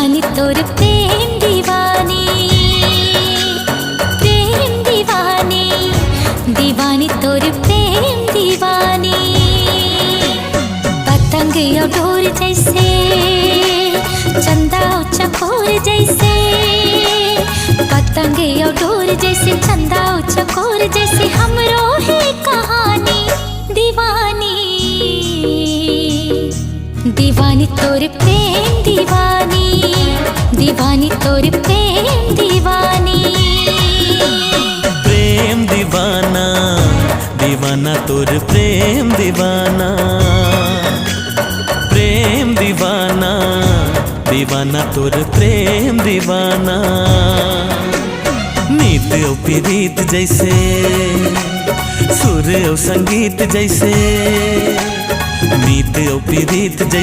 दीवानी तोर प्रेम दीवानी, प्रेम दीवानी, दीवानी तोर प्रेम दीवानी। पतंग या डोर जैसे, चंदा चकोर जैसे, पतंग या डोर जैसे, चंदा चकोर जैसे, हमरो है कहानी दीवानी, दीवानी तोर प्रेम दीवानी, दीवानी तोर प्रेम दीवानी। प्रेम दीवाना, दीवाना तोर प्रेम दीवाना, प्रेम दीवाना, दीवाना तोर प्रेम दीवाना। मीत और प्रीत जैसे, सुर और संगीत जैसे, मीत और प्रीत जैसे,